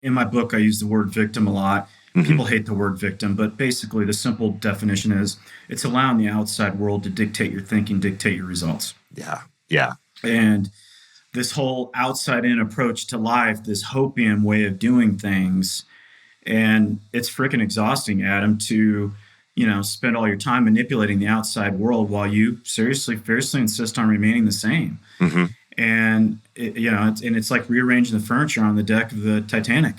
In my book, I use the word victim a lot. People hate the word victim, but basically the simple definition is it's allowing the outside world to dictate your thinking, dictate your results. Yeah. Yeah. And this whole outside in approach to life, this hopium way of doing things, and it's freaking exhausting, Adam, to spend all your time manipulating the outside world while you fiercely insist on remaining the same. And it's like rearranging the furniture on the deck of the Titanic.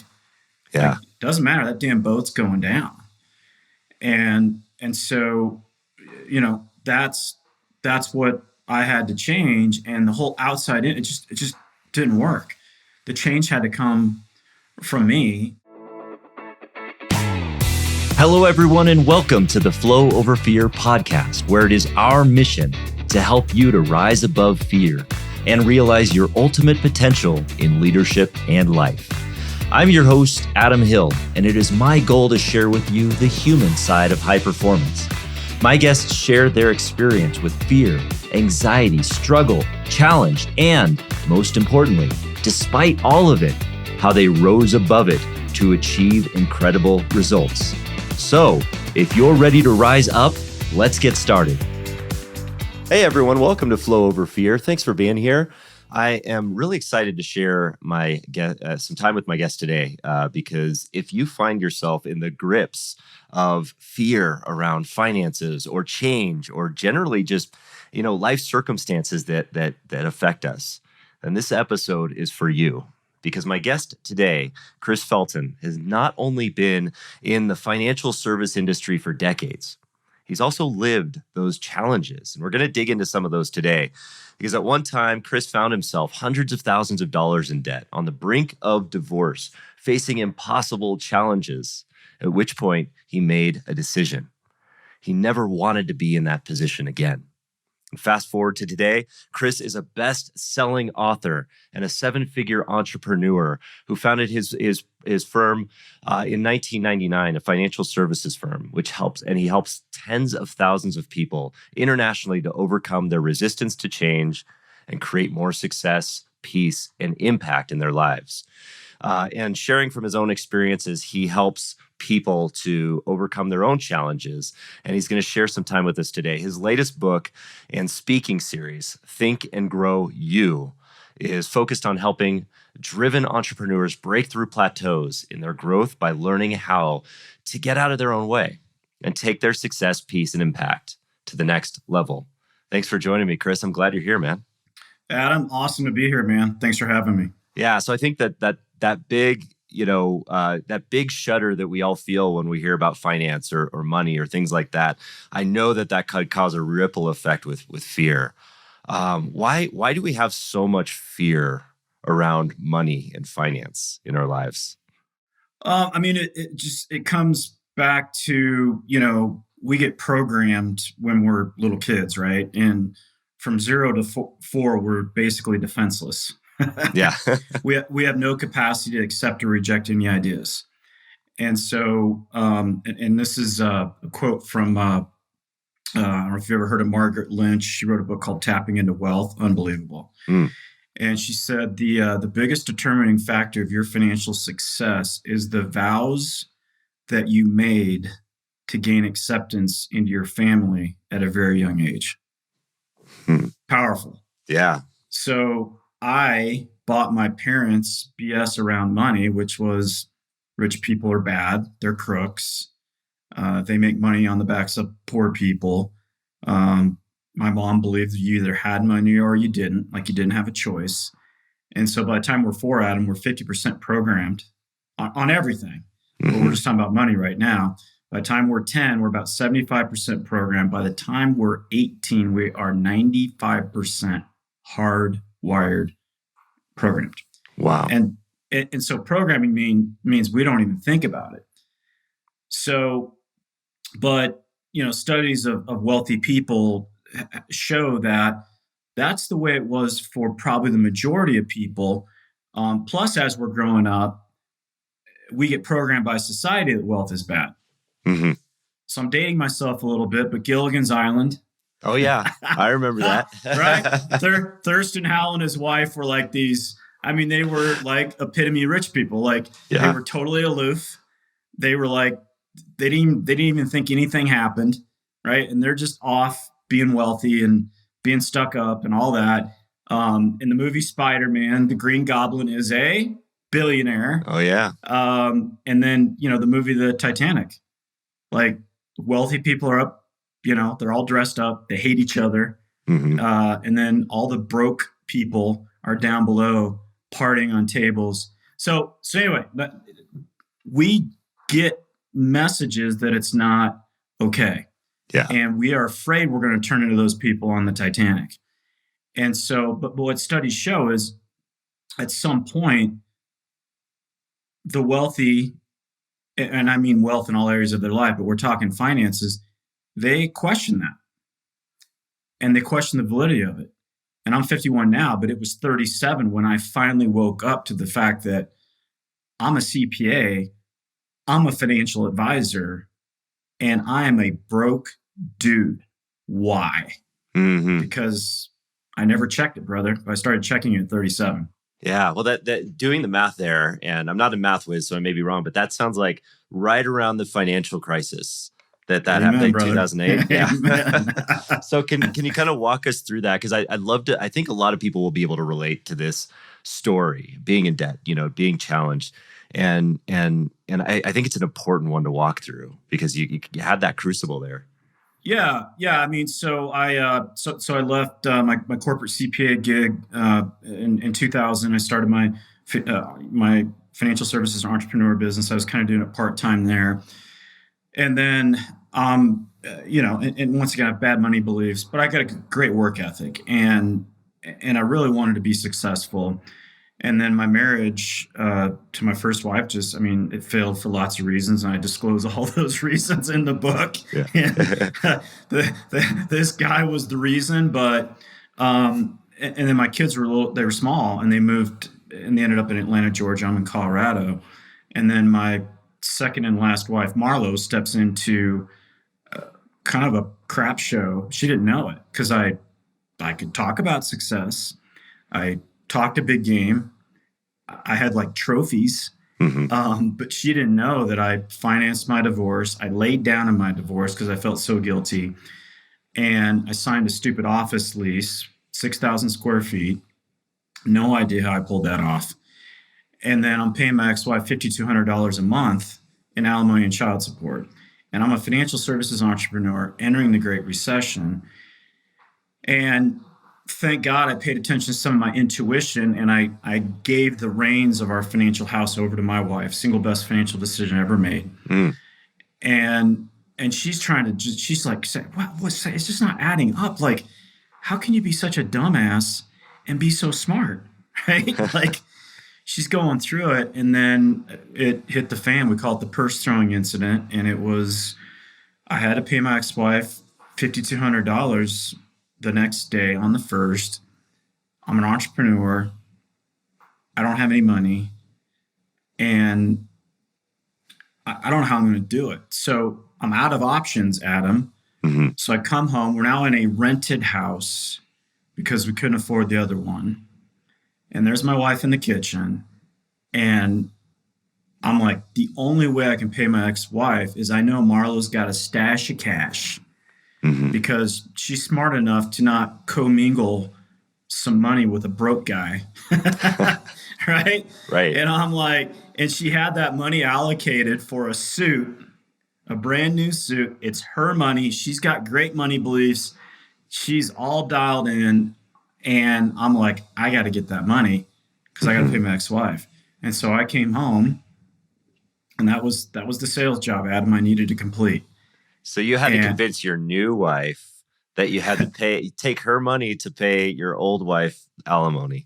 Yeah. Like, doesn't matter. That damn boat's going down. And so, that's what I had to change. And the whole outside in, it just didn't work. The change had to come from me. Hello, everyone, and welcome to the Flow Over Fear podcast, where it is our mission to help you to rise above fear and realize your ultimate potential in leadership and life. I'm your host, Adam Hill, and it is my goal to share with you the human side of high performance. My guests share their experience with fear, anxiety, struggle, challenge, and most importantly, despite all of it, how they rose above it to achieve incredible results. So, if you're ready to rise up, let's get started. Hey everyone, welcome to Flow Over Fear. Thanks for being here. I am really excited to share some time with my guest today because if you find yourself in the grips of fear around finances or change or generally just life circumstances that affect us, then this episode is for you. Because my guest today, Chris Felton, has not only been in the financial service industry for decades, he's also lived those challenges. And we're going to dig into some of those today. Because at one time, Chris found himself hundreds of thousands of dollars in debt, on the brink of divorce, facing impossible challenges, at which point he made a decision. He never wanted to be in that position again. And fast forward to today, Chris is a best-selling author and a seven-figure entrepreneur who founded his firm in 1999, a financial services firm, which helps tens of thousands of people internationally to overcome their resistance to change and create more success, peace, and impact in their lives. And sharing from his own experiences, he helps people to overcome their own challenges. And he's going to share some time with us today. His latest book and speaking series, Think and Grow You, is focused on helping driven entrepreneurs break through plateaus in their growth by learning how to get out of their own way and take their success, peace, and impact to the next level. Thanks for joining me, Chris. I'm glad you're here, man. Adam, awesome to be here, man. Thanks for having me. Yeah, so I think that big, that big shudder that we all feel when we hear about finance or money or things like that, I know that could cause a ripple effect with fear. Why do we have so much fear around money and finance in our lives? It comes back to, we get programmed when we're little kids, right? And from 0 to 4, we're basically defenseless. Yeah. we have no capacity to accept or reject any ideas. And so, and this is a quote from, I don't know if you've ever heard of Margaret Lynch. She wrote a book called Tapping into Wealth. Unbelievable. And she said, the biggest determining factor of your financial success is the vows that you made to gain acceptance into your family at a very young age. Powerful. Yeah. So I bought my parents BS around money, which was rich people are bad. They're crooks. They make money on the backs of poor people. My mom believed you either had money or you didn't, like you didn't have a choice. And so by the time we're 4, Adam, we're 50% programmed on everything. But we're just talking about money right now. By the time we're 10, we're about 75% programmed. By the time we're 18, we are 95% hardwired programmed. Wow. And so programming means we don't even think about it. So, but, studies of wealthy people show that that's the way it was for probably the majority of people. Plus, as we're growing up, we get programmed by society that wealth is bad. So I'm dating myself a little bit, but Gilligan's Island. Oh, yeah. I remember that. Right? Thurston Howell and his wife were like these I mean, they were like epitome rich people. Like they Yeah. were totally aloof. They were like, they didn't even think anything happened. Right. And they're just off being wealthy and being stuck up and all that. In the movie Spider-Man, the Green Goblin is a billionaire. Oh yeah. And then, the movie, The Titanic, like wealthy people are up, they're all dressed up. They hate each other. Hmm. And then all the broke people are down below partying on tables. So anyway, we get messages that it's not okay. Yeah. And we are afraid we're going to turn into those people on the Titanic. And so, but what studies show is at some point, the wealthy, and I mean wealth in all areas of their life, but we're talking finances, they question that. And they question the validity of it. And I'm 51 now, but it was 37 when I finally woke up to the fact that I'm a CPA, I'm a financial advisor, and I am a broke dude. Why? Hmm. Because I never checked it, brother. I started checking it at 37. Yeah. Well, that doing the math there, and I'm not a math whiz, so I may be wrong, but that sounds like right around the financial crisis that happened, Amen, like brother. 2008. Yeah. Amen. So can you kind of walk us through that? Because I'd love to. I think a lot of people will be able to relate to this story, being in debt, being challenged, and I think it's an important one to walk through because you had that crucible there. Yeah. I mean, so I left my corporate CPA gig in 2000. I started my financial services and entrepreneur business. I was kind of doing it part time there, and then and once again, I have bad money beliefs, but I got a great work ethic, and I really wanted to be successful. And then my marriage to my first wife it failed for lots of reasons. And I disclose all those reasons in the book. Yeah. And this guy was the reason, but, and then my kids they were small and they moved and they ended up in Atlanta, Georgia. I'm in Colorado. And then my second and last wife, Marlo, steps into kind of a crap show. She didn't know it because I could talk about success. I talked a big game. I had like trophies, Hmm. but she didn't know that I financed my divorce. I laid down in my divorce because I felt so guilty. And I signed a stupid office lease, 6,000 square feet. No idea how I pulled that off. And then I'm paying my ex-wife $5,200 a month in alimony and child support. And I'm a financial services entrepreneur entering the Great Recession. And thank God I paid attention to some of my intuition and I gave the reins of our financial house over to my wife, single best financial decision I ever made. Mm. And she's trying to she's like, it's just not adding up. Like, how can you be such a dumbass and be so smart? Right? Like she's going through it. And then it hit the fan. We call it the purse throwing incident. And I had to pay my ex-wife $5,200 the next day on the 1st. I'm an entrepreneur. I don't have any money. And I don't know how I'm going to do it. So I'm out of options, Adam. Hmm. So I come home. We're now in a rented house because we couldn't afford the other one. And there's my wife in the kitchen. And I'm like, the only way I can pay my ex-wife is I know Marlo's got a stash of cash. Hmm. Because she's smart enough to not commingle some money with a broke guy. Right? Right. And I'm like, and she had that money allocated for a suit, a brand new suit. It's her money. She's got great money beliefs. She's all dialed in. And I'm like, I got to get that money because I got to pay my ex-wife. And so I came home and that was the sales job, Adam, I needed to complete. So you had to convince your new wife that you had to take her money to pay your old wife alimony.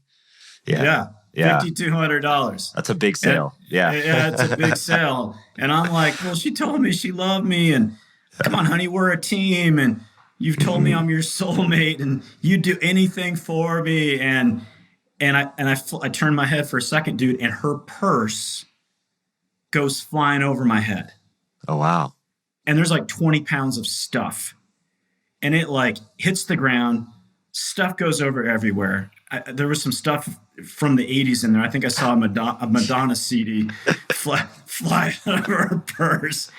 Yeah. $5,200. That's a big sale. Yeah. It's a big sale. And I'm like, well, she told me she loved me. And come on, honey, we're a team. And you've told me I'm your soulmate and you do anything for me. And I turned my head for a second, dude, and her purse goes flying over my head. Oh, wow. And there's like 20 pounds of stuff. And it like hits the ground. Stuff goes over everywhere. there was some stuff from the 80s in there. I think I saw a Madonna CD fly out of her purse.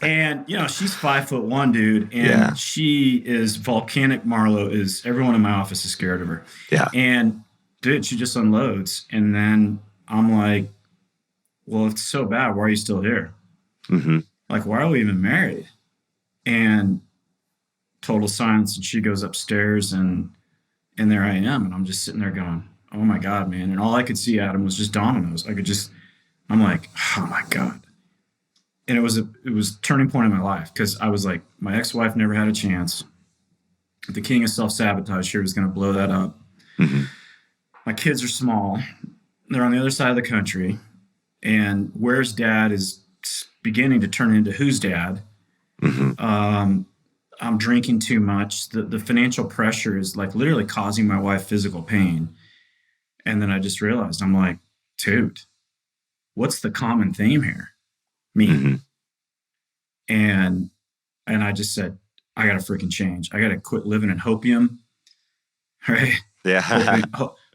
And, she's 5'1", dude. And she is volcanic. Marlo is, everyone in my office is scared of her. Yeah. And dude, she just unloads. And then I'm like, well, if it's so bad, why are you still here? Mm-hmm. Like, why are we even married? And total silence. And she goes upstairs and there I am. And I'm just sitting there going, oh my God, man. And all I could see, Adam, was just dominoes. I'm like, oh my God. And it was a turning point in my life, because I was like, my ex-wife never had a chance. The king of self-sabotage here was going to blow that up. Mm-hmm. My kids are small. They're on the other side of the country. And where's dad is beginning to turn into who's dad. Mm-hmm. I'm drinking too much. The financial pressure is like literally causing my wife physical pain. And then I just realized, I'm like, dude, what's the common theme here? Me. Mm-hmm. And I just said, I got to freaking change. I got to quit living in hopium. Right. Yeah.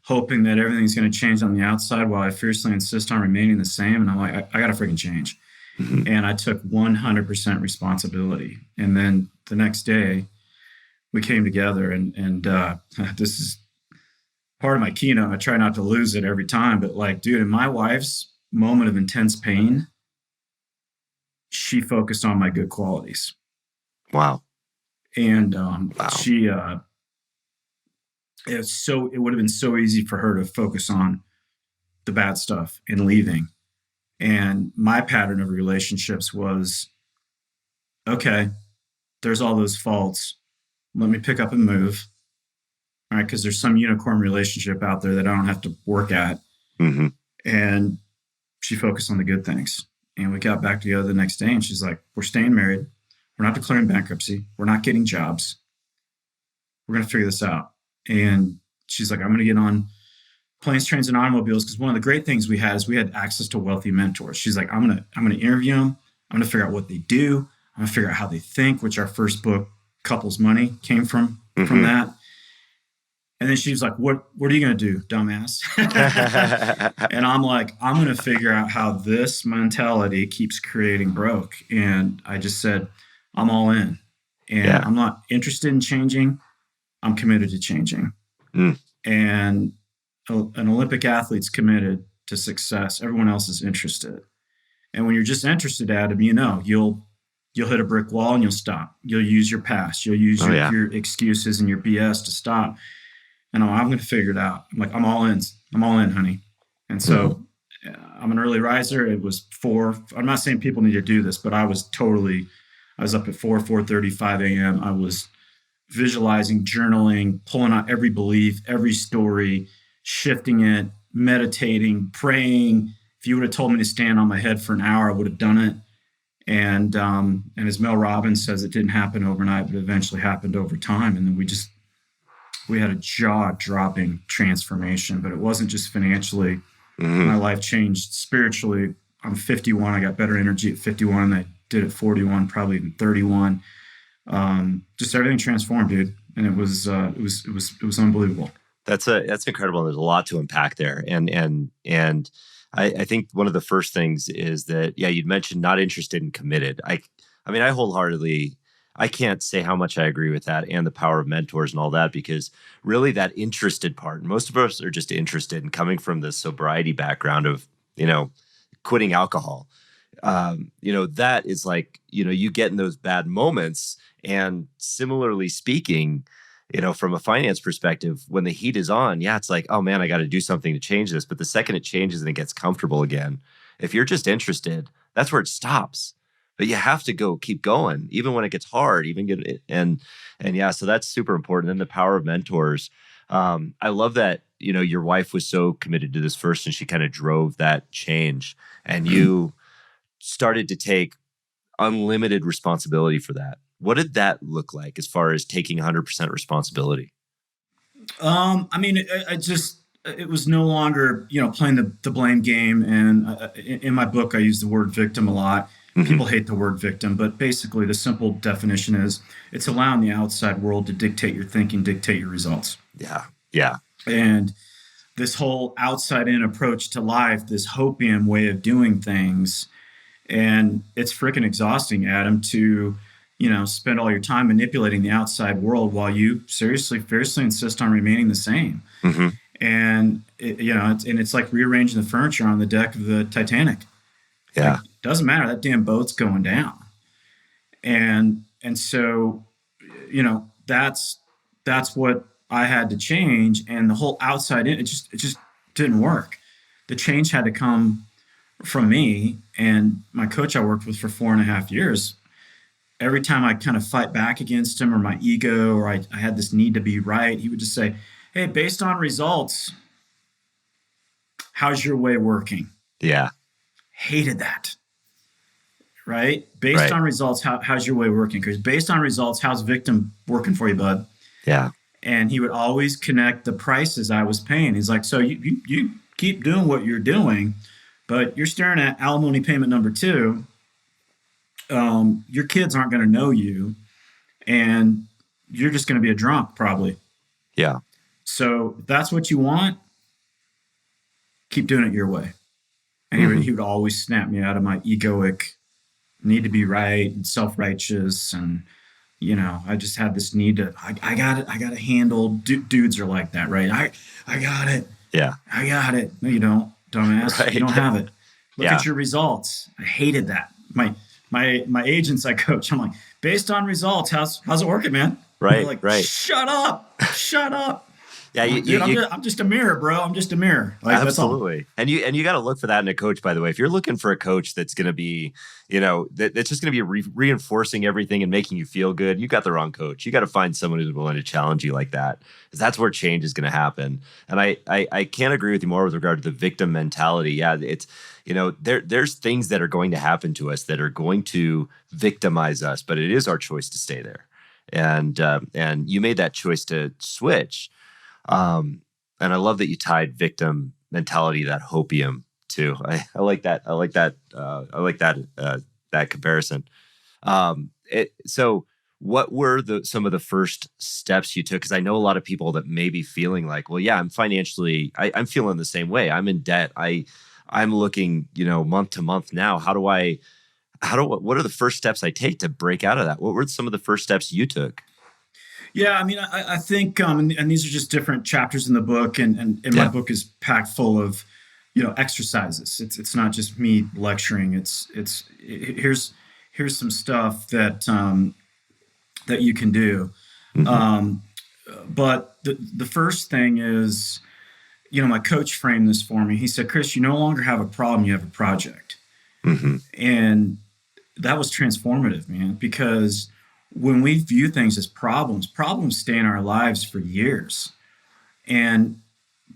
Hoping that everything's going to change on the outside while I fiercely insist on remaining the same. And I'm like, I got to freaking change. Mm-hmm. And I took 100% responsibility. And then the next day we came together and this is part of my keynote. I try not to lose it every time, but like, dude, in my wife's moment of intense pain, she focused on my good qualities. Wow. And she, it would have been so easy for her to focus on the bad stuff and leaving. And my pattern of relationships was, okay, there's all those faults. Let me pick up and move. All right. Cause there's some unicorn relationship out there that I don't have to work at. Mm-hmm. And she focused on the good things. And we got back together the next day and she's like, we're staying married. We're not declaring bankruptcy. We're not getting jobs. We're going to figure this out. And she's like, I'm going to get on planes, trains, and automobiles. Because one of the great things we had is we had access to wealthy mentors. She's like, I'm going to interview them. I'm going to figure out what they do. I'm going to figure out how they think, which our first book, Couples Money, came from that. And then she was like, what are you going to do, dumbass? And I'm like, I'm going to figure out how this mentality keeps creating broke. And I just said, I'm all in. And I'm not interested in changing. I'm committed to changing. Mm. And an Olympic athlete's committed to success. Everyone else is interested. And when you're just interested, Adam, you'll hit a brick wall and you'll stop. You'll use your past. You'll use your excuses and your BS to stop. And I'm going to figure it out. I'm like, I'm all in. I'm all in, honey. And so I'm an early riser. It was 4. I'm not saying people need to do this, but I was up at 4:30, 5 a.m. I was visualizing, journaling, pulling out every belief, every story, shifting it, meditating, praying. If you would have told me to stand on my head for an hour, I would have done it. And as Mel Robbins says, it didn't happen overnight, but eventually happened over time. And then we had a jaw-dropping transformation, but it wasn't just financially. Mm-hmm. My life changed spiritually. I'm 51. I got better energy at 51 than I did at 41, probably even 31. Just everything transformed, dude. And it was unbelievable. That's incredible. There's a lot to unpack there. And I think one of the first things is that, you'd mentioned not interested and committed. I mean, I wholeheartedly, I can't say how much I agree with that and the power of mentors and all that, because really that interested part, most of us are just interested in coming from the sobriety background of, quitting alcohol. That is like, you get in those bad moments. And similarly speaking, from a finance perspective, when the heat is on, it's like, oh man, I got to do something to change this. But the second it changes and it gets comfortable again, if you're just interested, that's where it stops. But you have to keep going, even when it gets hard, so that's super important. And the power of mentors. I love that, your wife was so committed to this first and she kind of drove that change, and you started to take unlimited responsibility for that. What did that look like as far as taking 100% responsibility? It was no longer, playing the blame game. And in my book, I use the word victim a lot. Mm-hmm. People hate the word victim, but basically the simple definition is it's allowing the outside world to dictate your thinking, dictate your results. Yeah. And this whole outside in approach to life, this hopium way of doing things. And it's freaking exhausting, Adam, to, spend all your time manipulating the outside world while you seriously, fiercely insist on remaining the same. Mm-hmm. And, it's like rearranging the furniture on the deck of the Titanic. Yeah. Like, doesn't matter. That damn boat's going down. And so, that's what I had to change. And the whole outside in, it just didn't work. The change had to come from me. And my coach I worked with for 4.5 years, every time I kind of fight back against him or my ego, or I had this need to be right, he would just say, hey, based on results, how's your way working? Yeah. Hated that. Right? Based on results, how's your way working? Because based on results, how's victim working for you, bud? Yeah. And he would always connect the prices I was paying. He's like, so you keep doing what you're doing, but you're staring at alimony payment number 2. Your kids aren't going to know you, and you're just going to be a drunk probably. Yeah. So if that's what you want, keep doing it your way. And he would always snap me out of my egoic need to be right and self-righteous. And, I just had this need to, I got it. I got to handle. Dudes are like that, right? I got it. Yeah. I got it. No, you don't, dumbass. Right. You don't have it. Look at your results. I hated that. My agents I coach, I'm like, based on results, how's it working, man? Right. Like, right. Shut up. Yeah, I'm just a mirror, bro. I'm just a mirror. Like, absolutely. And you got to look for that in a coach, by the way. If you're looking for a coach that's going to be, that's just going to be reinforcing everything and making you feel good, you got the wrong coach. You got to find someone who's willing to challenge you like that, because that's where change is going to happen. And I can't agree with you more with regard to the victim mentality. Yeah, it's, there's things that are going to happen to us that are going to victimize us, but it is our choice to stay there. And you made that choice to switch. And I love that you tied victim mentality, that hopium, too. I like that. I like that. That comparison. So what were some of the first steps you took? Because I know a lot of people that may be feeling like, well, yeah, I'm financially, I'm feeling the same way. I'm in debt. I'm looking, month to month now. What are the first steps I take to break out of that? What were some of the first steps you took? Yeah, I mean, I think, and these are just different chapters in the book, and my book is packed full of, exercises. It's not just me lecturing. Here's some stuff that you can do. Mm-hmm. But the first thing is, my coach framed this for me. He said, Chris, you no longer have a problem, you have a project. Mm-hmm. And that was transformative, man, because when we view things as problems stay in our lives for years. And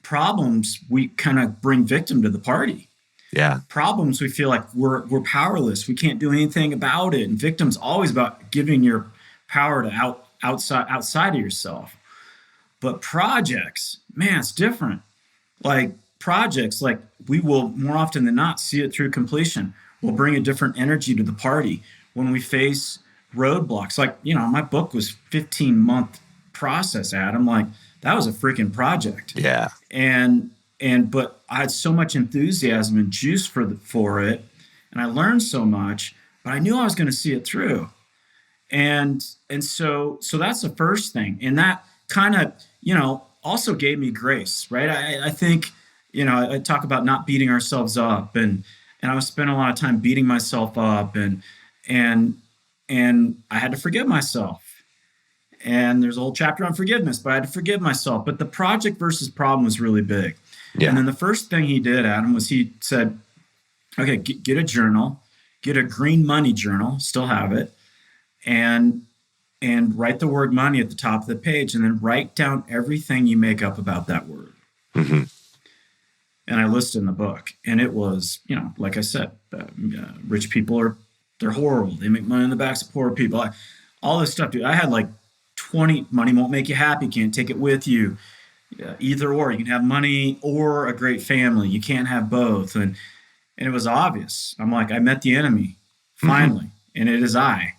problems, we kind of bring victim to the party. Yeah. Problems, we feel like we're powerless. We can't do anything about it. And victim's always about giving your power to outside of yourself. But projects, man, it's different. Like projects, like we will more often than not see it through completion. We'll bring a different energy to the party when we face roadblocks. Like, my book was 15-month process, Adam. Like, that was a freaking project. Yeah. But I had so much enthusiasm and juice for it, and I learned so much, but I knew I was going to see it through. And so that's the first thing. And that kind of, also gave me grace, right? I think, I talk about not beating ourselves up, and I was spending a lot of time beating myself up, and I had to forgive myself. And there's a whole chapter on forgiveness, but I had to forgive myself. But the project versus problem was really big. Yeah. And then the first thing he did, Adam, was he said, okay, get a journal, get a green money journal, still have it, and write the word money at the top of the page, and then write down everything you make up about that word. Mm-hmm. And I listed in the book. And it was, like I said, rich people they're horrible. They make money in the backs of poor people. All this stuff, dude. I had like 20, money won't make you happy. Can't take it with you. Either or. You can have money or a great family. You can't have both. And it was obvious. I'm like, I met the enemy finally. Mm-hmm. And it is I.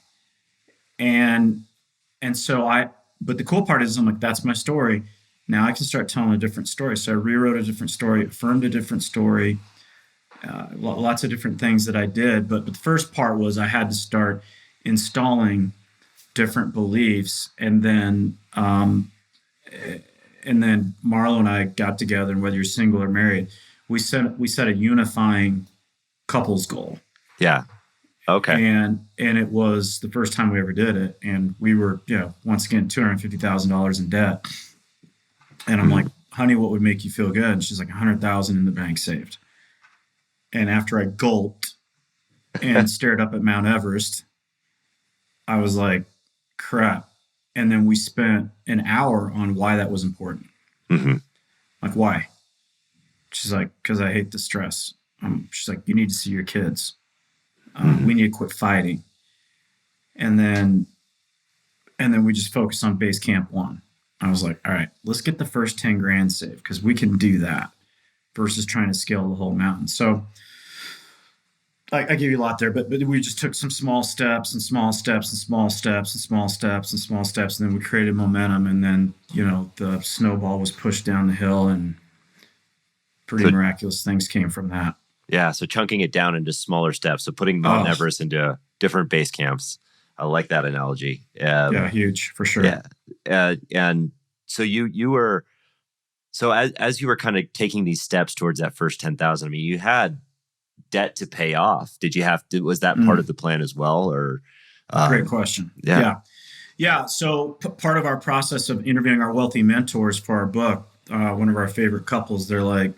And so but the cool part is, I'm like, that's my story. Now I can start telling a different story. So I rewrote a different story, affirmed a different story, lots of different things that I did. But the first part was I had to start installing different beliefs, and then Marlo and I got together, and whether you're single or married, we set a unifying couples goal. Yeah. Okay. And it was the first time we ever did it, and we were, once again, $250,000 in debt. And I'm like, honey, what would make you feel good? And she's like, 100,000 in the bank saved. And after I gulped and stared up at Mount Everest, I was like, crap. And then we spent an hour on why that was important. Mm-hmm. Like, why? She's like, because I hate the stress. She's like, you need to see your kids. We need to quit fighting. And then we just focused on base camp 1. I was like, all right, let's get the first 10 grand saved, because we can do that versus trying to scale the whole mountain. So I give you a lot there, but we just took some small steps and small steps and small steps and small steps and small steps. And then we created momentum. And then, the snowball was pushed down the hill, and pretty miraculous things came from that. Yeah. So chunking it down into smaller steps. So putting Mount Everest into different base camps. I like that analogy. Yeah, huge for sure. Yeah. And so you were, so as you were kind of taking these steps towards that first 10,000, I mean, you had debt to pay off. Did you was that part of the plan as well? Or great question. Yeah. Yeah. So part of our process of interviewing our wealthy mentors for our book, one of our favorite couples, they're like,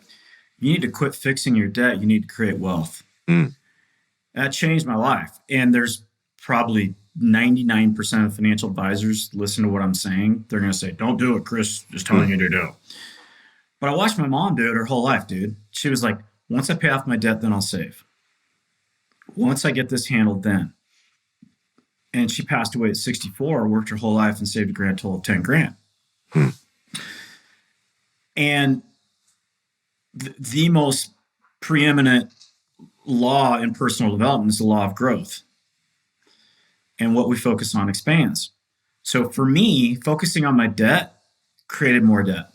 you need to quit fixing your debt. You need to create wealth. That changed my life. And there's probably 99% of financial advisors listen to what I'm saying. They're going to say, don't do it, Chris is telling you to do. But I watched my mom do it her whole life, dude. She was like, once I pay off my debt, then I'll save. Once I get this handled, then. And she passed away at 64, worked her whole life and saved a grand total of 10 grand. And the most preeminent law in personal development is the law of growth. And what we focus on expands. So for me, focusing on my debt created more debt.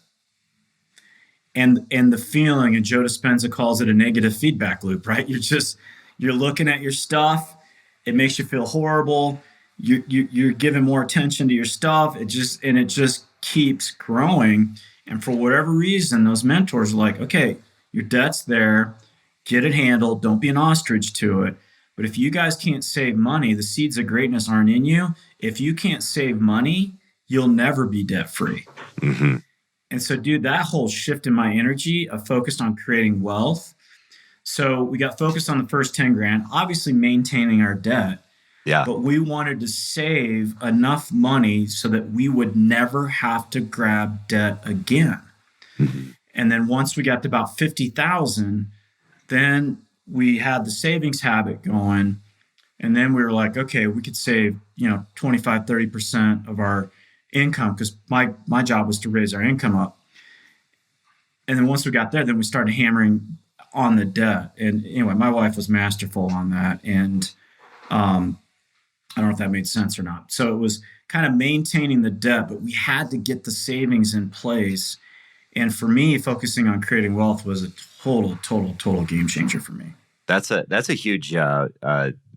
And the feeling, and Joe Dispenza calls it a negative feedback loop, right? You're looking at your stuff. It makes you feel horrible. You're giving more attention to your stuff. It just keeps growing. And for whatever reason, those mentors are like, okay, your debt's there. Get it handled. Don't be an ostrich to it. But if you guys can't save money, the seeds of greatness aren't in you. If you can't save money, you'll never be debt free. Mm-hmm. And so, dude, that whole shift in my energy of focused on creating wealth. So we got focused on the first 10 grand, obviously maintaining our debt. Yeah. But we wanted to save enough money so that we would never have to grab debt again. Mm-hmm. And then once we got to about 50,000, then we had the savings habit going. And then we were like, okay, we could save, 25, 30% of our income, because my job was to raise our income up. And then once we got there, then we started hammering on the debt. And anyway, my wife was masterful on that. And I don't know if that made sense or not. So it was kind of maintaining the debt, but we had to get the savings in place. And for me, focusing on creating wealth was a total game changer for me. That's a huge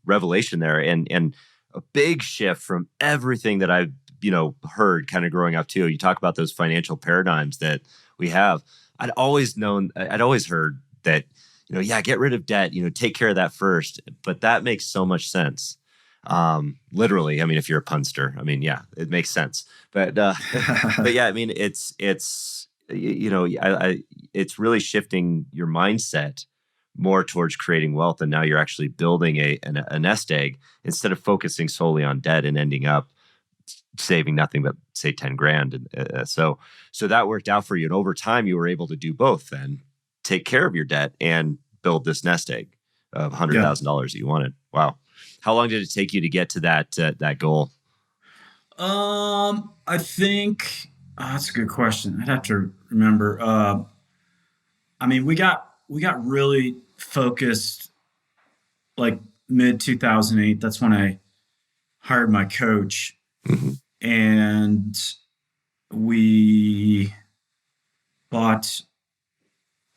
revelation there, and a big shift from everything that I've heard kind of growing up too. You talk about those financial paradigms that we have. I'd always heard that get rid of debt, take care of that first. But that makes so much sense. Literally, I mean, if you're a punster, I mean, yeah, it makes sense. But but yeah, I mean, it's it's really shifting your mindset more towards creating wealth, and now you're actually building a nest egg instead of focusing solely on debt and ending up saving nothing but say 10 grand. And so that worked out for you. And over time, you were able to do both then, take care of your debt and build this nest egg of $100,000 that you wanted. Wow. How long did it take you to get to that goal? I think that's a good question. I'd have to remember. I mean, we got really focused like mid 2008. That's when I hired my coach. Mm-hmm. And we bought,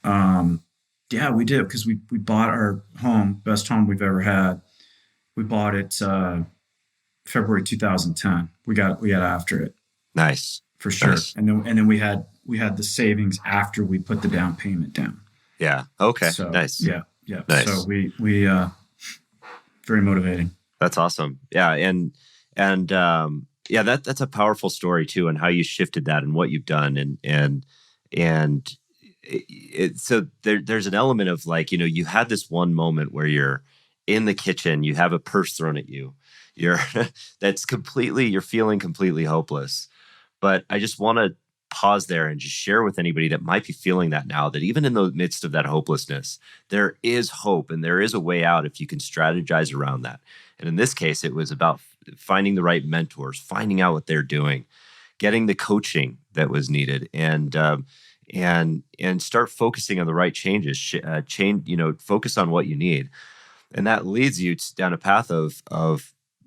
um, yeah, we did because we bought our home, best home we've ever had. We bought it February 2010. We got after it Nice. for sure, Nice. and then we had the savings after we put the down payment down. Yeah. Okay. So Nice. yeah, yeah. So Nice. we very motivating. That's awesome. Yeah. And yeah, that's a powerful story too, and how you shifted that and what you've done. And so there's an element of like, you had this one moment where you're in the kitchen, you have a purse thrown at you. You're you're feeling completely hopeless. But I just want to pause there and just share with anybody that might be feeling that now, that even in the midst of that hopelessness, there is hope and there is a way out if you can strategize around that. And in this case, it was about finding the right mentors, finding out what they're doing, getting the coaching that was needed, and start focusing on the right changes. Focus on what you need, and that leads you down a path of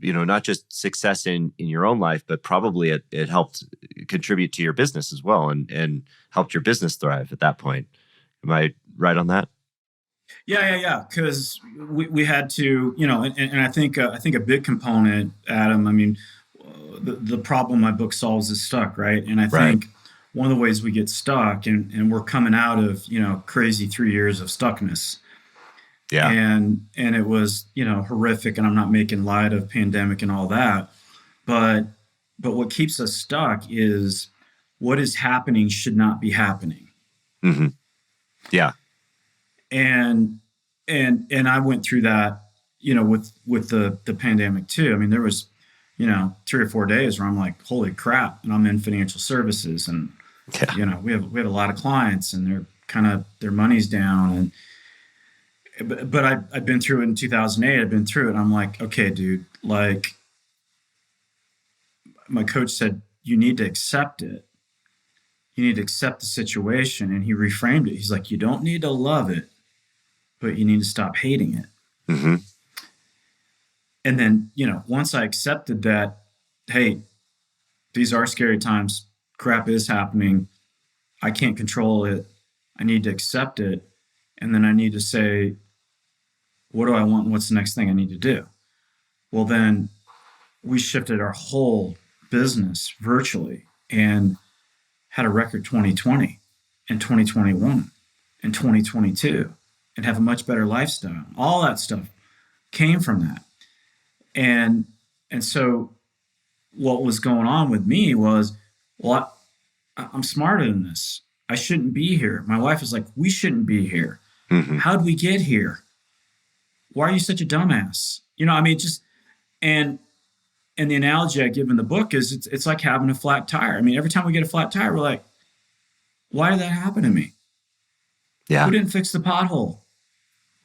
not just success in your own life, but probably it helped contribute to your business as well, and helped your business thrive at that point. Am I right on that? Yeah. Because we had to, and I think a big component, Adam. I mean, the problem my book solves is stuck, right? And I Right. think one of the ways we get stuck, and we're coming out of crazy 3 years of stuckness, Yeah. and it was horrific. And I'm not making light of pandemic and all that, but what keeps us stuck is what is happening should not be happening. Hmm. Yeah. And I went through that, with the pandemic too. I mean, there was, 3 or 4 days where I'm like, holy crap, and I'm in financial services, and Yeah. we have a lot of clients, and they're kind of their money's down, but I've been through it in 2008. I've been through it. And I'm like, okay, dude, like my coach said, you need to accept it. You need to accept the situation. And he reframed it. He's like, you don't need to love it, but you need to stop hating it. Hmm. And then, once I accepted that, hey, these are scary times, crap is happening, I can't control it, I need to accept it. And then I need to say, what do I want? And what's the next thing I need to do? Well, then we shifted our whole business virtually and had a record 2020 and 2021 and 2022 and have a much better lifestyle. All that stuff came from that. And so what was going on with me was, well, I'm smarter than this. I shouldn't be here. My wife is like, we shouldn't be here. Hmm. How'd we get here? Why are you such a dumbass? I mean, just, and the analogy I give in the book is it's like having a flat tire. I mean, every time we get a flat tire, we're like, why did that happen to me? Yeah. Who didn't fix the pothole?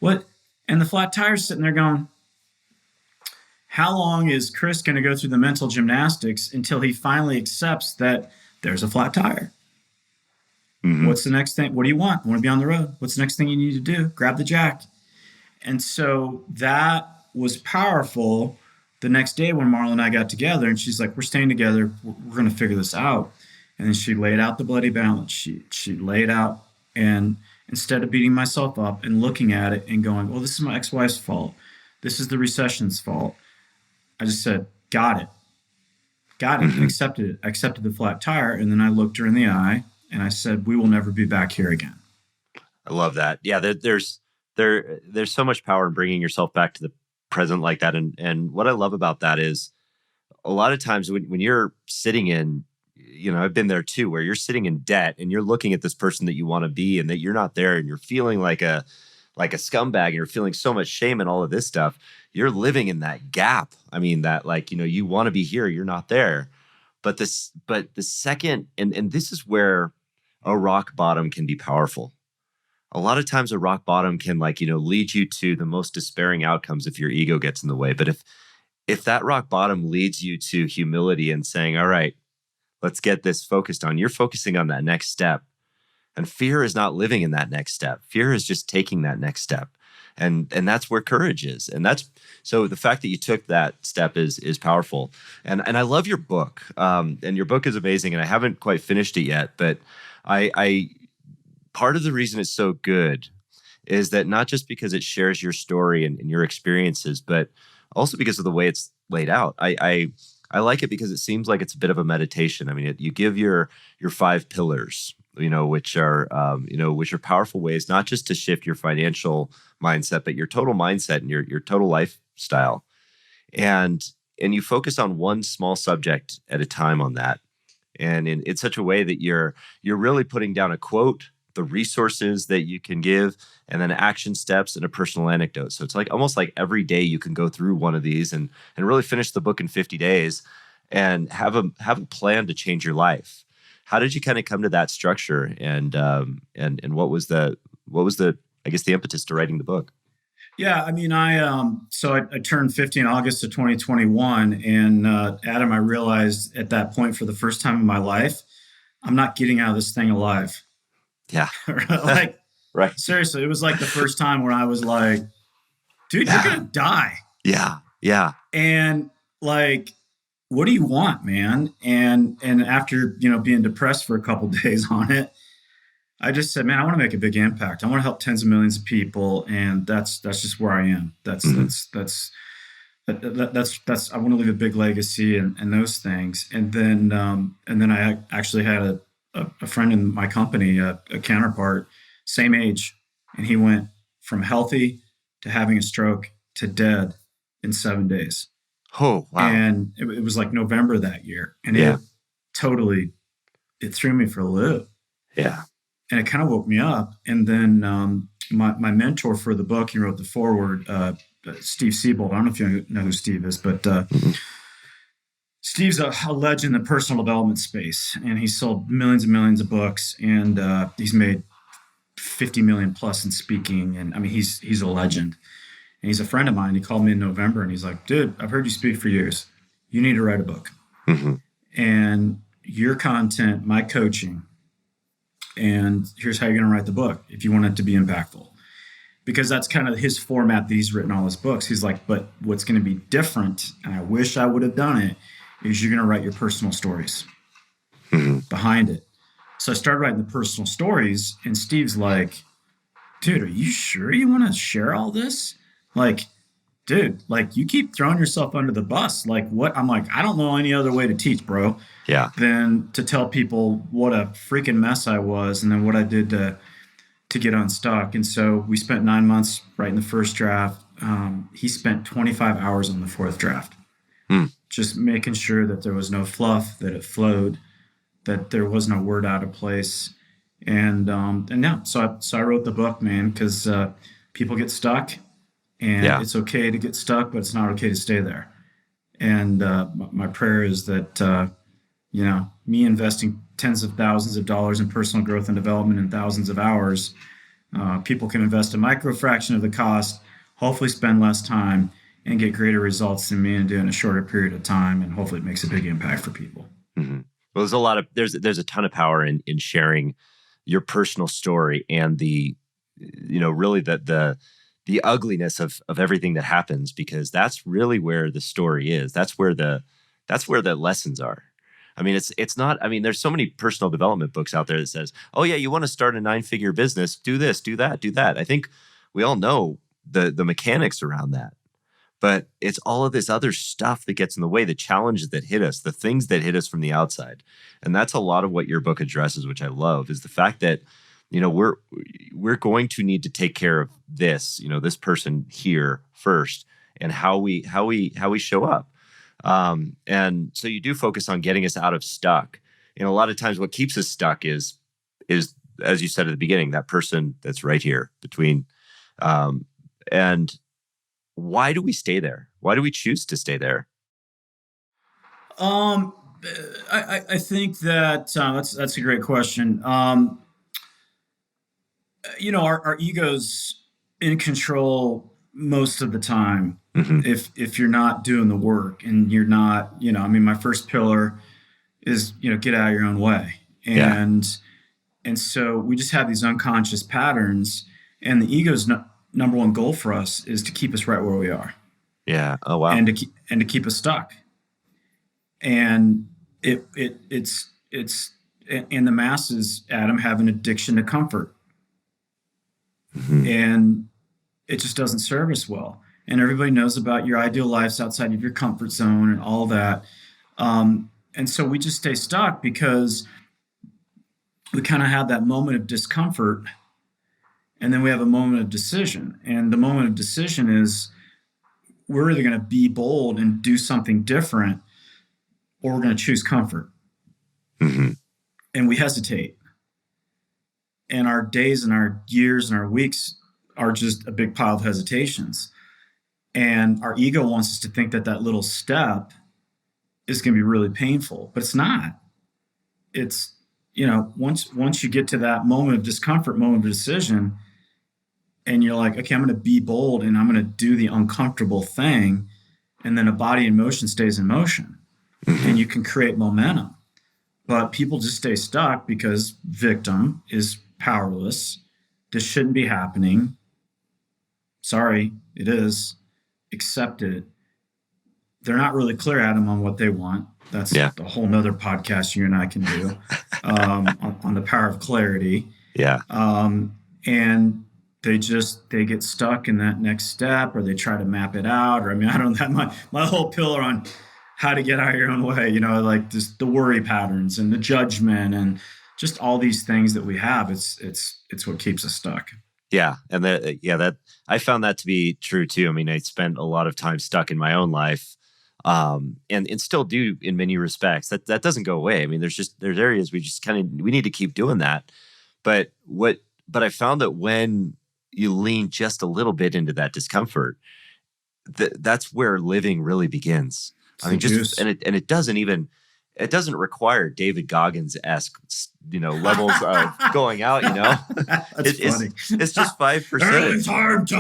What? And the flat tire's sitting there going, how long is Chris going to go through the mental gymnastics until he finally accepts that there's a flat tire? Hmm. What's the next thing? What do you want? I want to be on the road. What's the next thing you need to do? Grab the jack. And so that was powerful. The next day when Marla and I got together, and she's like, we're staying together. We're going to figure this out. And then she laid out the bloody balance sheet. She laid out, and instead of beating myself up and looking at it and going, well, this is my ex-wife's fault, this is the recession's fault, I just said, got it, Hmm. accepted it. I accepted the flat tire. And then I looked her in the eye and I said, we will never be back here again. I love that. Yeah. There's so much power in bringing yourself back to the present like that. And what I love about that is a lot of times when you're sitting in, I've been there too, where you're sitting in debt and you're looking at this person that you want to be and that you're not there, and you're feeling like a scumbag, and you're feeling so much shame and all of this stuff. You're living in that gap. I mean, that you want to be here, you're not there. But the second, and this is where a rock bottom can be powerful. A lot of times a rock bottom can lead you to the most despairing outcomes if your ego gets in the way. But if that rock bottom leads you to humility and saying, all right, let's get this focused on, you're focusing on that next step. And fear is not living in that next step. Fear is just taking that next step. And that's where courage is. And that's, so the fact that you took that step is powerful. And I love your book. And your book is amazing. And I haven't quite finished it yet, but I part of the reason it's so good is that not just because it shares your story and your experiences, but also because of the way it's laid out. I like it because it seems like it's a bit of a meditation. I mean, you give your 5 pillars, which are which are powerful ways not just to shift your financial mindset, but your total mindset and your total lifestyle. And you focus on one small subject at a time on that, and in such a way that you're really putting down a quote, the resources that you can give, and then action steps and a personal anecdote. So it's like almost like every day you can go through one of these and really finish the book in 50 days and have a plan to change your life. How did you kind of come to that structure, and what was the I guess the impetus to writing the book? Yeah, I mean, I turned 50 in August of 2021, and Adam, I realized at that point for the first time in my life, I'm not getting out of this thing alive. Yeah. Like, Right. seriously, it was like the first time where I was like, dude, Yeah. you're gonna die. Yeah. Yeah. And like, what do you want, man? And after, being depressed for a couple days on it, I just said, man, I want to make a big impact. I want to help tens of millions of people, and that's just where I am. That's I want to leave a big legacy and those things. And then I actually had a friend in my company, a counterpart, same age, and he went from healthy to having a stroke to dead in 7 days. Oh, wow. And it was like November that year, and Yeah. it threw me for a loop. Yeah. And it kind of woke me up. And then my mentor for the book, he wrote the foreword, Steve Siebold. I don't know if you know who Steve is, but Steve's a legend in the personal development space, and he's sold millions and millions of books, and he's made 50 million plus in speaking. And I mean, he's a legend, and he's a friend of mine. He called me in November, and he's like, dude, I've heard you speak for years. You need to write a book. Mm-hmm. And your content, my coaching, and here's how you're going to write the book if you want it to be impactful. Because that's kind of his format that he's written all his books. He's like, but what's going to be different, and I wish I would have done it, is you're going to write your personal stories behind it. So I started writing the personal stories, and Steve's like, dude, are you sure you want to share all this? Like, dude, like you keep throwing yourself under the bus. Like what? I'm like, I don't know any other way to teach, bro. Yeah. Than to tell people what a freaking mess I was, and then what I did to get unstuck. And so we spent 9 months writing the first draft. He spent 25 hours on the fourth draft, just making sure that there was no fluff, that it flowed, that there was no word out of place. And yeah, so I wrote the book, man, because people get stuck, and it's okay to get stuck, but it's not okay to stay there. And my prayer is that me investing tens of thousands of dollars in personal growth and development in thousands of hours, people can invest a micro fraction of the cost, hopefully spend less time, and get greater results than me and do in a shorter period of time. And hopefully it makes a big impact for people. Mm-hmm. Well, there's a ton of power in sharing your personal story and the really the ugliness of everything that happens, because that's really where the story is. That's where the lessons are. I mean, it's not, I mean, there's so many personal development books out there that says, oh yeah, you want to start a 9-figure business, do this, do that, do that. I think we all know the mechanics around that, but it's all of this other stuff that gets in the way, the challenges that hit us, the things that hit us from the outside. And that's a lot of what your book addresses, which I love, is the fact that, we're going to need to take care of this, this person here first, and how we show up. And so you do focus on getting us out of stuck. And a lot of times what keeps us stuck is, as you said at the beginning, that person that's right here between, and why do we stay there? Why do we choose to stay there? I think that that's a great question. Our ego's in control most of the time. Mm-hmm. If you're not doing the work, and you're not, my first pillar is, get out of your own way. And so we just have these unconscious patterns, and the ego's number one goal for us is to keep us right where we are. Yeah. Oh, wow. And to keep us stuck. And it's in the masses, Adam, have an addiction to comfort. And it just doesn't serve us well. And everybody knows about your ideal lives outside of your comfort zone and all that. And so we just stay stuck because we kind of have that moment of discomfort, and then we have a moment of decision. And the moment of decision is we're either going to be bold and do something different, or we're going to choose comfort. And we hesitate. And our days and our years and our weeks are just a big pile of hesitations. And our ego wants us to think that that little step is going to be really painful, but it's not. It's, once you get to that moment of discomfort, moment of decision, and you're like, okay, I'm going to be bold and I'm going to do the uncomfortable thing. And then a body in motion stays in motion, and you can create momentum. But people just stay stuck because victim is powerless. This shouldn't be happening. Sorry, it is. Accept it. They're not really clear, Adam, on what they want. That's a whole nother podcast you and I can do on the power of clarity. Yeah. And they get stuck in that next step, or they try to map it out. Or, I don't have my whole pillar on how to get out of your own way, like just the worry patterns and the judgment and just all these things that we have. It's what keeps us stuck. Yeah. And that I found that to be true too. I spent a lot of time stuck in my own life, and still do in many respects. That doesn't go away. There's areas we just we need to keep doing that. But I found that when you lean just a little bit into that discomfort, that's where living really begins. It doesn't require David Goggins-esque, levels of going out, That's funny. It's just 5%. Everything's hard. Stay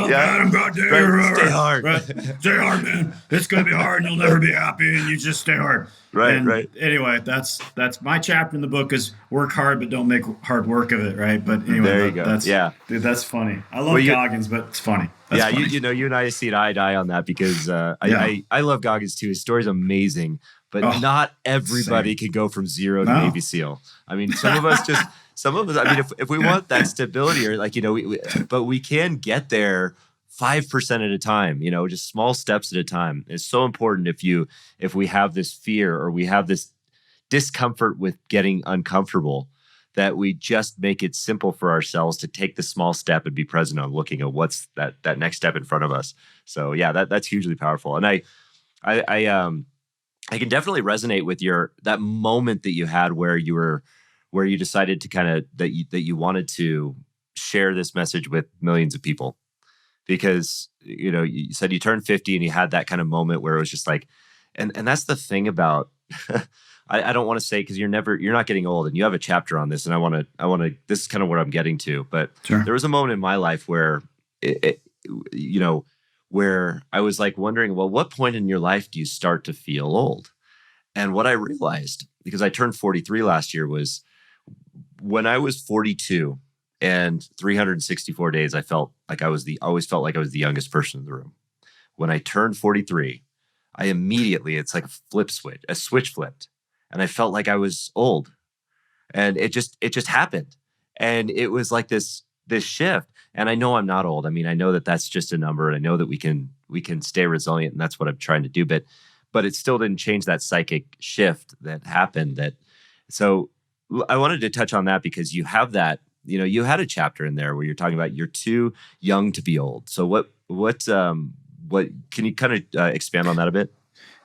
hard. Right? Stay hard, man. It's going to be hard and you'll never be happy, and you just stay hard. Right. Anyway, that's my chapter in the book is work hard, but don't make hard work of it. Right. But anyway, there you go. Dude, that's funny. I love Goggins, but it's funny. That's funny. You and I see eye to eye on that because I love Goggins too. His story's amazing. But not everybody can go from zero to Navy SEAL. Some of us, if we want that stability, or but we can get there 5% at a time, just small steps at a time. It's so important if we have this fear or we have this discomfort with getting uncomfortable, that we just make it simple for ourselves to take the small step and be present on looking at what's that next step in front of us. So yeah, that's hugely powerful. And I can definitely resonate with that moment that you had where you decided to that you wanted to share this message with millions of people, because you said you turned 50 and you had that kind of moment where it was just like, and that's the thing about I don't want to say, because you're not getting old, and you have a chapter on this, and I want to this is kind of what I'm getting to, but sure. There was a moment in my life where where I was like wondering, well, what point in your life do you start to feel old? And what I realized, because I turned 43 last year, was when I was 42 and 364 days, I always felt like I was the youngest person in the room. When I turned 43, I immediately, it's like a switch flipped, and I felt like I was old, and it just happened. And it was like this shift. And I know I'm not old. I know that that's just a number, and I know that we can stay resilient, and that's what I'm trying to do. But it still didn't change that psychic shift that happened. So I wanted to touch on that because you have that. You had a chapter in there where you're talking about you're too young to be old. So what can you kind of expand on that a bit?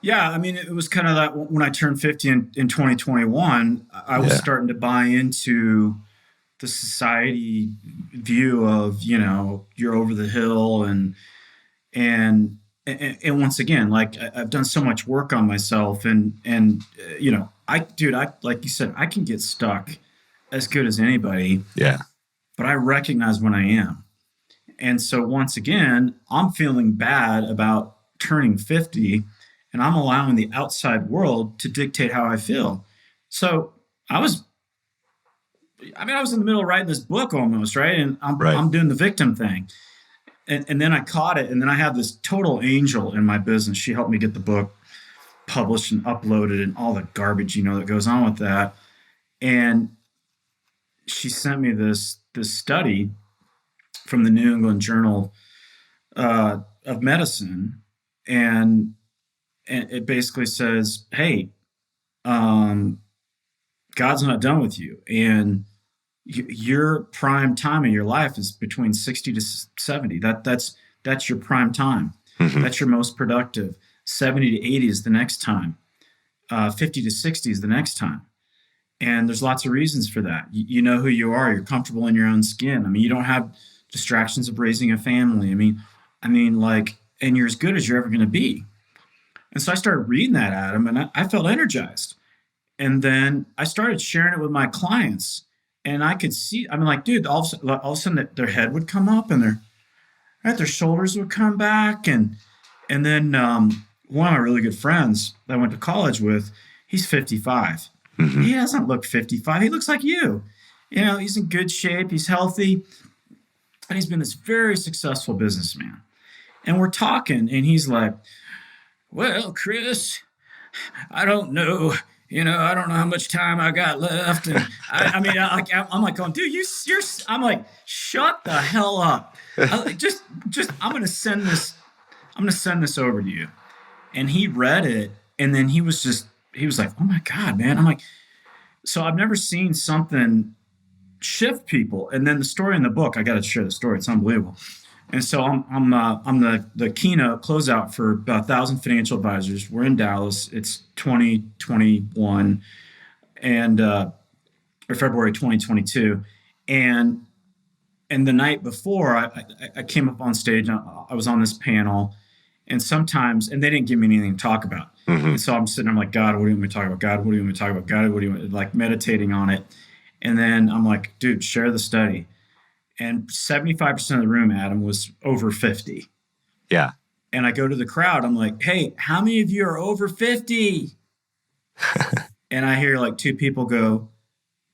Yeah, it was kind of that when I turned 50 in 2021, I was starting to buy into the society view of, you're over the hill, and once again, like I've done so much work on myself, and I like you said, I can get stuck as good as anybody. Yeah. But I recognize when I am. And so once again, I'm feeling bad about turning 50, and I'm allowing the outside world to dictate how I feel. So I was in the middle of writing this book almost, right? And I'm doing the victim thing. And then I caught it. And then I have this total angel in my business. She helped me get the book published and uploaded and all the garbage, that goes on with that. And she sent me this study from the New England Journal of Medicine, and it basically says, "Hey, God's not done with you, and your prime time in your life is between 60 to 70. That's your prime time. Mm-hmm. That's your most productive. 70 to 80 is the next time. 50 to 60 is the next time." And there's lots of reasons for that. You know who you are. You're comfortable in your own skin. I mean, you don't have distractions of raising a family. I mean, like, and you're as good as you're ever going to be. And so I started reading that, Adam, and I felt energized. And then I started sharing it with my clients, and I could see, I mean, like, dude, all of a sudden their head would come up, and their shoulders would come back. And then one of my really good friends that I went to college with, he's 55. Mm-hmm. He doesn't look 55. He looks like you. You know, he's in good shape. He's healthy. And he's been this very successful businessman. And we're talking, and he's like, "Well, Chris, I don't know. You know, I don't know how much time I got left." And I'm like going, "Dude, you're," I'm like, "Shut the hell up. Just, I'm going to send this over to you." And he read it. And then he was like, "Oh my God, man." I'm like, so I've never seen something shift people. And then the story in the book, I got to share the story. It's unbelievable. And so I'm the keynote closeout for about 1,000 financial advisors. We're in Dallas. It's 2021 or February 2022. And the night before, I came up on stage. I was on this panel, and they didn't give me anything to talk about. Mm-hmm. And so I'm sitting there, I'm like, "God, what do you want me to talk about? God, what do you want me to talk about? God, what do you want?" Like meditating on it. And then I'm like, "Dude, share the study." And 75% of the room, Adam, was over 50. Yeah. And I go to the crowd. I'm like, "Hey, how many of you are over 50? And I hear like 2 people go,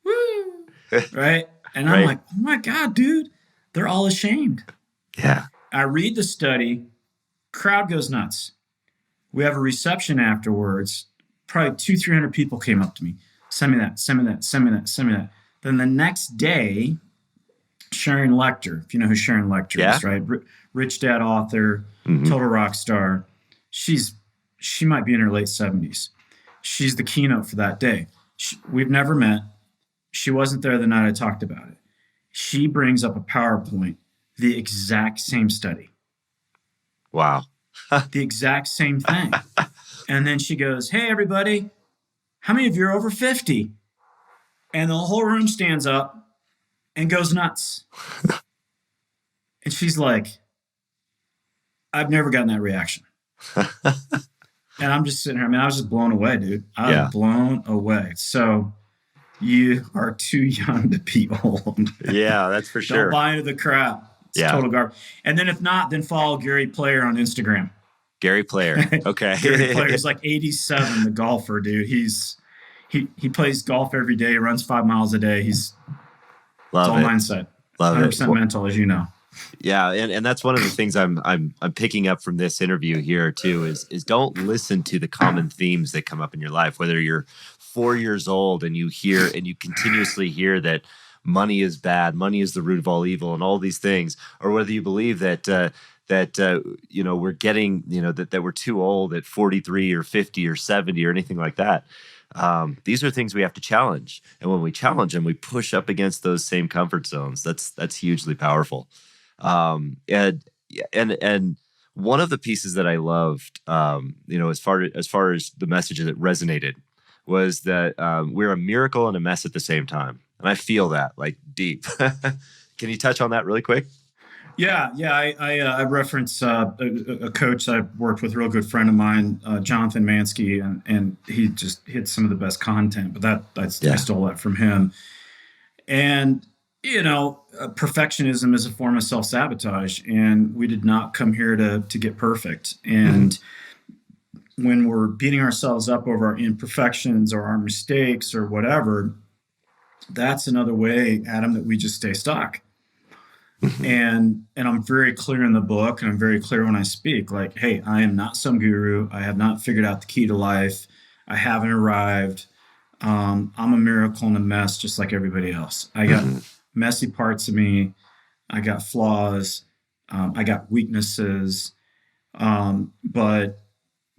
"Woo," right? And I'm like, "Oh my God, dude, they're all ashamed." Yeah. I read the study, crowd goes nuts. We have a reception afterwards. Probably 200-300 people came up to me. "Send me that, send me that, send me that, send me that." Then the next day, Sharon Lecter, if you know who Sharon Lecter is, right? Rich Dad author, mm-hmm. total rock star. She might be in her late 70s. She's the keynote for that day. We've never met. She wasn't there the night I talked about it. She brings up a PowerPoint, the exact same study. Wow. The exact same thing. And then she goes, "Hey, everybody, how many of you are over 50? And the whole room stands up and goes nuts. And she's like, "I've never gotten that reaction." And I'm just sitting here. I mean, I was just blown away, dude. I was blown away. So you are too young to be old. Yeah, that's for sure. Don't buy into the crap. It's total garbage. And then if not, then follow Gary Player on Instagram. Gary Player. Okay. Gary Player's like 87, the golfer, dude. He plays golf every day, runs 5 miles a day. It's all mindset. Love 100% it. mental, as you know. Yeah, and that's one of the things I'm picking up from this interview here too is don't listen to the common themes that come up in your life. Whether you're 4 years old and you continuously hear that money is bad, money is the root of all evil, and all these things, or whether you believe that we're getting that we're too old at 43 or 50 or 70 or anything like that. These are things we have to challenge, and when we challenge them, we push up against those same comfort zones. That's hugely powerful. And one of the pieces that I loved, as far as the message that resonated, was that we're a miracle and a mess at the same time, and I feel that like deep. Can you touch on that really quick? Yeah. I reference a coach I've worked with, a real good friend of mine, Jonathan Mansky, and he just hit some of the best content. But I stole that from him. And perfectionism is a form of self-sabotage, and we did not come here to get perfect. And when we're beating ourselves up over our imperfections or our mistakes or whatever, that's another way, Adam, that we just stay stuck. And I'm very clear in the book, and I'm very clear when I speak, like, hey, I am not some guru. I have not figured out the key to life. I haven't arrived. I'm a miracle and a mess, just like everybody else. I got messy parts of me. I got flaws. I got weaknesses. But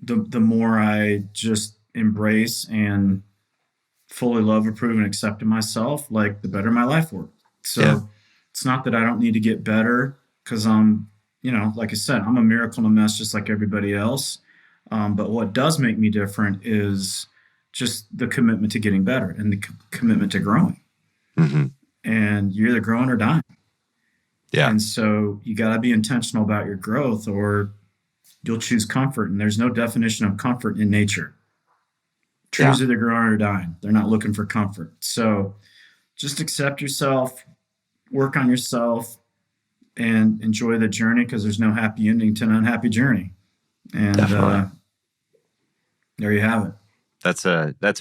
the more I just embrace and fully love, approve, and accept myself, like the better my life works. Yeah. So it's not that I don't need to get better because I'm, like I said, I'm a miracle in a mess just like everybody else. But what does make me different is just the commitment to getting better and the commitment to growing. Hmm. And you're either growing or dying. Yeah. And so you got to be intentional about your growth or you'll choose comfort. And there's no definition of comfort in nature. Yeah. Trees are either growing or dying. They're not looking for comfort. So just accept yourself, work on yourself, and enjoy the journey because there's no happy ending to an unhappy journey. And Definitely. there you have it. That's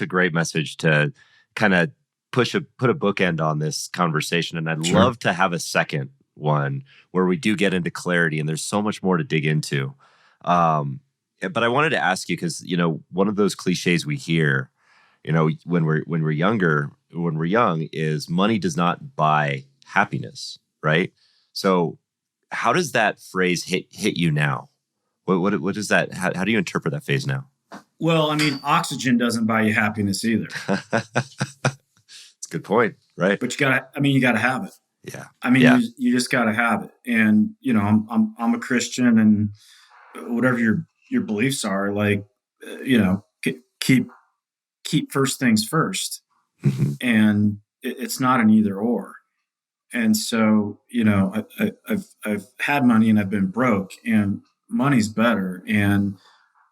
a great message to kind of put a bookend on this conversation. And I'd Sure. love to have a second one where we do get into clarity and there's so much more to dig into. But I wanted to ask you because one of those cliches we hear, when we're younger, when we're young, is money does not buy happiness, right? So how does that phrase hit you now? What is that? How do you interpret that phase now? Well, I mean, oxygen doesn't buy you happiness either, It's a good point, right? but you gotta have it. Yeah, I mean, yeah, you just gotta have it. And, I'm a Christian and whatever your beliefs are, like, keep first things first. hmm, And it's not an either or. And so, I've had money and I've been broke, and money's better, and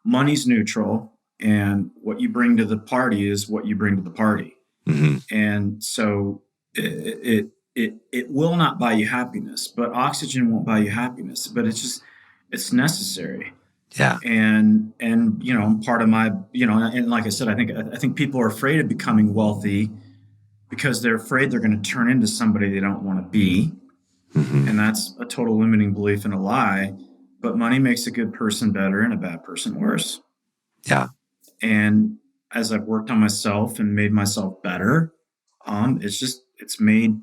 money's neutral, and what you bring to the party is what you bring to the party. hmm, And so it will not buy you happiness, but oxygen won't buy you happiness, but it's necessary. yeah, And part of my, and like I said, I think people are afraid of becoming wealthy because they're afraid they're going to turn into somebody they don't want to be. hmm, And that's a total limiting belief and a lie. But money makes a good person better and a bad person worse. yeah, And as I've worked on myself and made myself better, it's made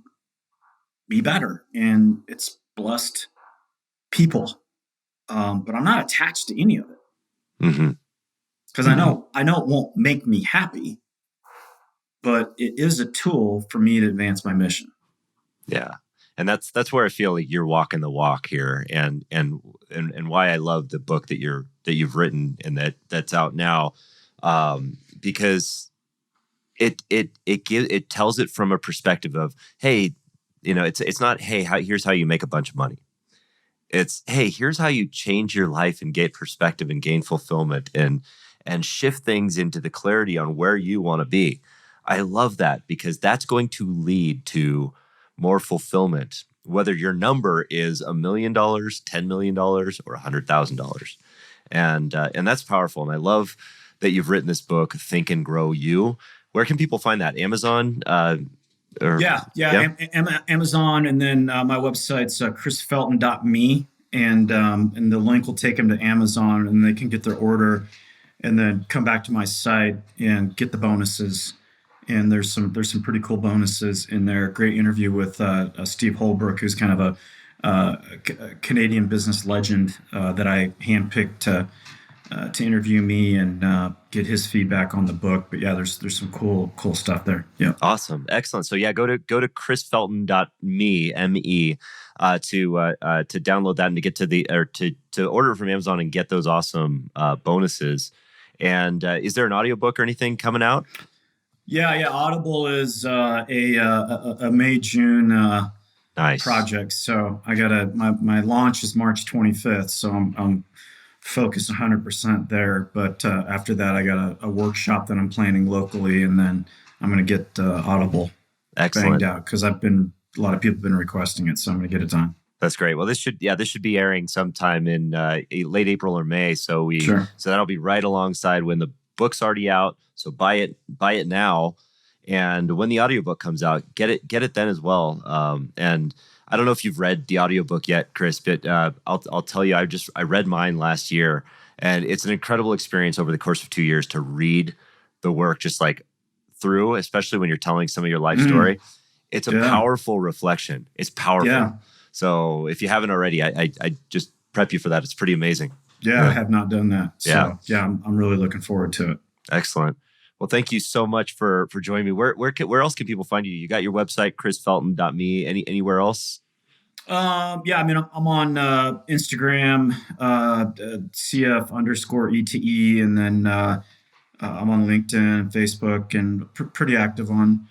me better and it's blessed people. But I'm not attached to any of it hmm, because hmm, I know it won't make me happy, but it is a tool for me to advance my mission. yeah. And that's where I feel like you're walking the walk here, and why I love the book that you've written and that's out now, because it tells it from a perspective of, hey, it's not, hey, here's how you make a bunch of money. It's, hey, here's how you change your life and get perspective and gain fulfillment and shift things into the clarity on where you want to be. I love that because that's going to lead to more fulfillment, whether your number is $1 million, $10 million, or $100,000. And that's powerful. And I love that you've written this book, Think and Grow You. Where can people find that? Amazon? Or Yeah, yeah, Amazon, and then my website's chrisfelton.me, and the link will take them to Amazon, and they can get their order, and then come back to my site and get the bonuses. And there's some pretty cool bonuses in there. Great interview with Steve Holbrook, who's kind of a Canadian business legend that I handpicked to interview me and get his feedback on the book. But yeah, there's some cool stuff there. Yeah. awesome, excellent. So yeah, go to chrisfelton.me, me, to download that and to get to to order from Amazon and get those awesome bonuses. And is there an audiobook or anything coming out? Yeah. Audible is a May June Nice. project. So I got my launch is March 25th. So I'm focused 100% there. But after that, I got a workshop that I'm planning locally, and then I'm going to get Audible banged Excellent. out because a lot of people have been requesting it. So I'm going to get it done. That's great. Well, this should be airing sometime in late April or May. Sure. So that'll be right alongside when the book's already out. So buy it now, and when the audiobook comes out, get it then as well. And I don't know if you've read the audiobook yet, Chris, but I'll tell you, I read mine last year, and it's an incredible experience over the course of 2 years to read the work just like through, especially when you're telling some of your life story. It's a Yeah. powerful reflection. It's powerful. Yeah. So if you haven't already, I just prep you for that. It's pretty amazing. Yeah, I have not done that. So Yeah. I'm really looking forward to it. Excellent. Well, thank you so much for joining me. Where else can people find you? You got your website, chrisfelton.me. Anywhere else? Yeah, I mean, I'm on Instagram, CF_ETE, and then I'm on LinkedIn, Facebook, and pretty active on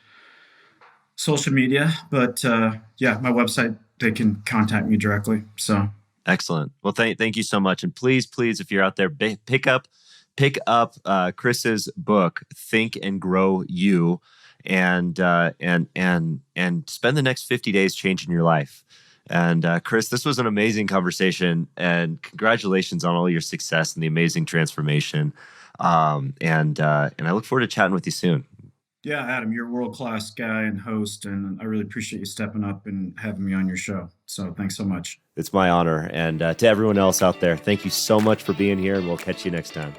social media. But yeah, my website, they can contact me directly. So excellent. Well, thank you so much. And please, if you're out there, pick up Chris's book, Think and Grow You, and spend the next 50 days changing your life. And Chris, this was an amazing conversation, and congratulations on all your success and the amazing transformation. And I look forward to chatting with you soon. Yeah, Adam, you're a world-class guy and host, and I really appreciate you stepping up and having me on your show. So thanks so much. It's my honor. And to everyone else out there, thank you so much for being here, and we'll catch you next time.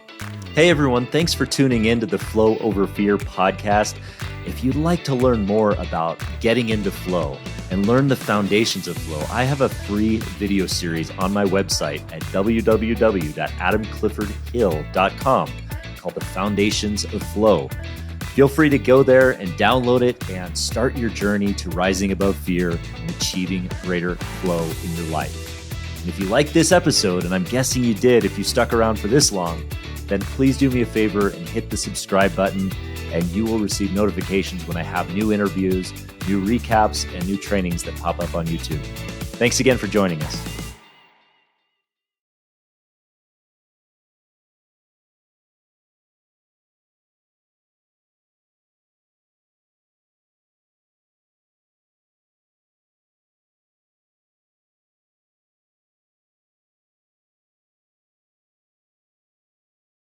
Hey, everyone. Thanks for tuning in to the Flow Over Fear podcast. If you'd like to learn more about getting into flow and learn the foundations of flow, I have a free video series on my website at www.adamcliffordhill.com called The Foundations of Flow. Feel free to go there and download it and start your journey to rising above fear and achieving greater flow in your life. And if you like this episode, and I'm guessing you did if you stuck around for this long, then please do me a favor and hit the subscribe button, and you will receive notifications when I have new interviews, new recaps, and new trainings that pop up on YouTube. Thanks again for joining us.